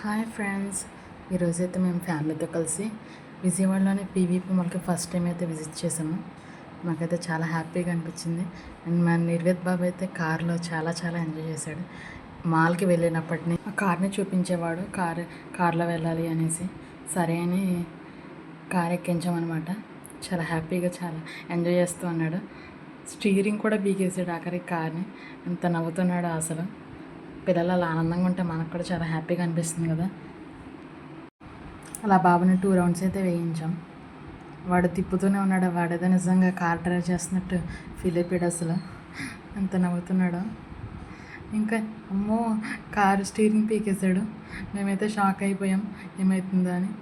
Hi friends, ఈరోజైతే మేము ఫ్యామిలీతో కలిసి విజయవాడలోని పీవీపీ మాల్కి ఫస్ట్ టైం అయితే విజిట్ చేసాము. మాకైతే చాలా హ్యాపీగా అనిపించింది. అండ్ మా నిర్వేద్ బాబు అయితే కార్లో చాలా చాలా ఎంజాయ్ చేశాడు. మాల్కి వెళ్ళినప్పటినీ ఆ కార్ని చూపించేవాడు, కార్లో వెళ్ళాలి అనేసి. సరే అని కార్ ఎక్కించామన్నమాట. చాలా హ్యాపీగా చాలా ఎంజాయ్ చేస్తూ ఉన్నాడు. స్టీరింగ్ కూడా బీగేసాడు ఆఖరికి కార్ని. అంత నవ్వుతున్నాడు అసలు. పిల్లలు అలా ఆనందంగా ఉంటే మనకు కూడా చాలా హ్యాపీగా అనిపిస్తుంది కదా. అలా బాబుని 2 రౌండ్స్ అయితే వేయించాం. వాడు తిప్పుతూనే ఉన్నాడు. వాడేదో నిజంగా కార్ డ్రైవ్ చేస్తున్నట్టు ఫీల్ అయిపోయాడు అసలు. అంత నవ్వుతున్నాడు. ఇంకా అమ్మో, కారు స్టీరింగ్ పీకేశాడు. మేమైతే షాక్ అయిపోయాం, ఏమవుతుందో అని.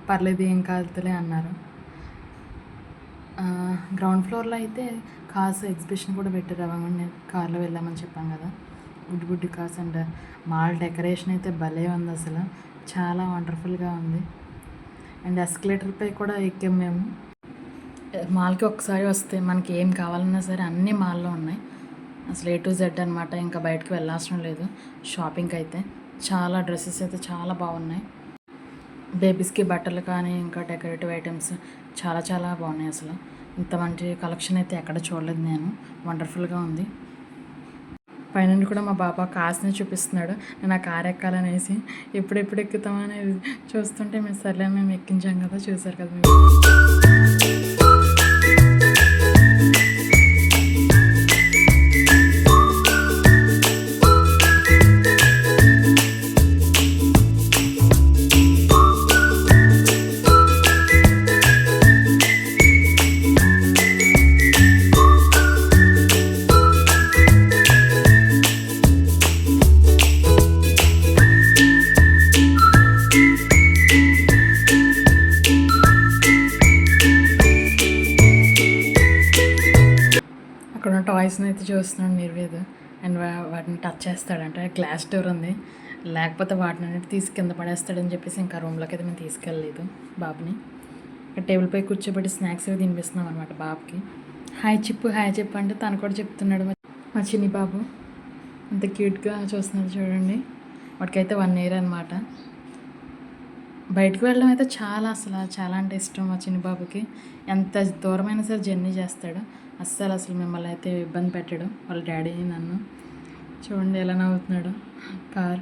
పర్లేదు, ఏం కాదులే అన్నారు. గ్రౌండ్ ఫ్లోర్లో అయితే కార్స్ ఎగ్జిబిషన్ కూడా పెట్టారు. అవన్నీ కార్లో వెళ్ళామని చెప్పాం కదా. Good cars and mall decoration అయితే భలే ఉంది అసలు. చాలా వండర్ఫుల్గా ఉంది. అండ్ ఎస్కలేటర్పై కూడా ఎక్కాం మేము. మాల్కి ఒకసారి వస్తే మనకి ఏం కావాలన్నా సరే అన్నీ మాల్లో ఉన్నాయి. అసలు A to Z అనమాట. ఇంకా బయటకు వెళ్ళాల్సిన లేదు షాపింగ్కి అయితే. చాలా డ్రెస్సెస్ అయితే చాలా బాగున్నాయి. బేబీస్కి బట్టలు కానీ ఇంకా డెకరేటివ్ ఐటమ్స్ చాలా చాలా బాగున్నాయి అసలు. ఇంత మంచి కలెక్షన్ అయితే ఎక్కడ చూడలేదు నేను. వండర్ఫుల్గా ఉంది. పైనుండి కూడా మా బాబా కార్స్ని చూపిస్తున్నాడు. నేను ఆ కార్ ఎక్కాలనేసి ఎప్పుడెప్పుడు ఎక్కుతామని చూస్తుంటే మేము సర్లే మేము ఎక్కించాం కదా, చూసారు కదా మీరు. అక్కడ ఉన్న టాయ్స్ని అయితే చూస్తున్నాడు నిర్వేద్. అండ్ వాటిని టచ్ చేస్తాడంటే గ్లాస్ డోర్ ఉంది, లేకపోతే వాటిని అన్నిటి తీసి కింద పడేస్తాడని చెప్పేసి ఇంకా రూమ్లోకి అయితే మేము తీసుకెళ్ళలేదు బాబుని. టేబుల్పై కూర్చోబెట్టి స్నాక్స్ అవి తినిపిస్తున్నాం అనమాట బాబుకి. హాయ్ చెప్పు అంటే తను కూడా చెప్తున్నాడు. మా చిన్ని బాబు అంత క్యూట్గా చూస్తున్నాడు చూడండి. వాడికైతే 1 year అనమాట. బయటకు వెళ్ళడం అయితే చాలా అంటే ఇష్టం మా చిన్ని బాబుకి. ఎంత దూరమైనా సరే జర్నీ చేస్తాడు. అసలు మిమ్మల్ని అయితే ఇబ్బంది పెట్టాడు వాళ్ళ డాడీ నన్ను. చూడండి ఎలా నవ్వుతున్నాడు car.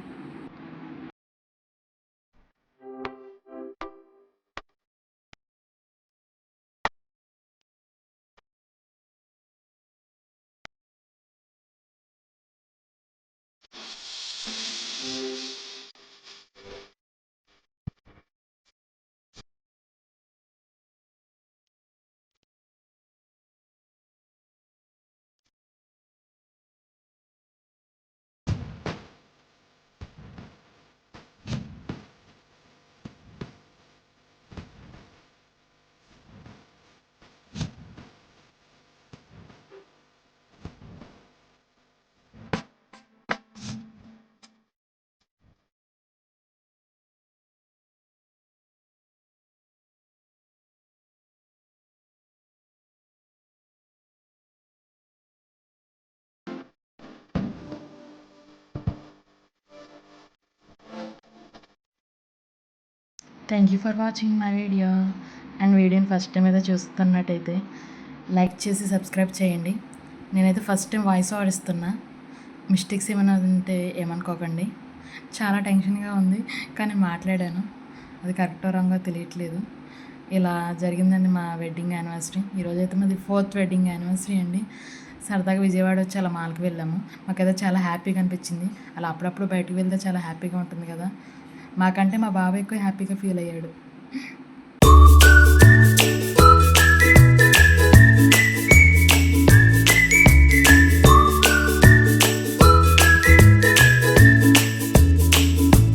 Thank you for watching my video. And వీడియోని ఫస్ట్ టైం అయితే చూస్తున్నట్టయితే లైక్ చేసి సబ్స్క్రైబ్ చేయండి. నేనైతే ఫస్ట్ టైం వాయిస్ ఓవర్ ఇస్తున్నా. మిస్టేక్స్ ఏమైనా ఉంటే ఏమనుకోకండి. చాలా టెన్షన్గా ఉంది, కానీ మాట్లాడాను. అది కరెక్టో రాంగో తెలియట్లేదు. ఇలా జరిగిందండి మా వెడ్డింగ్ యానివర్సరీ. ఈరోజైతే మాది 4th వెడ్డింగ్ యానివర్సరీ అండి. సరదాగా విజయవాడ వచ్చి అలా మాల్కి వెళ్ళాము. మాకైతే చాలా హ్యాపీగా అనిపించింది. అలా అప్పుడప్పుడు బయటకు వెళ్తే చాలా హ్యాపీగా ఉంటుంది కదా. మాకంటే మా బాబాయ్ ఎక్కువ హ్యాపీగా ఫీల్ అయ్యాడు.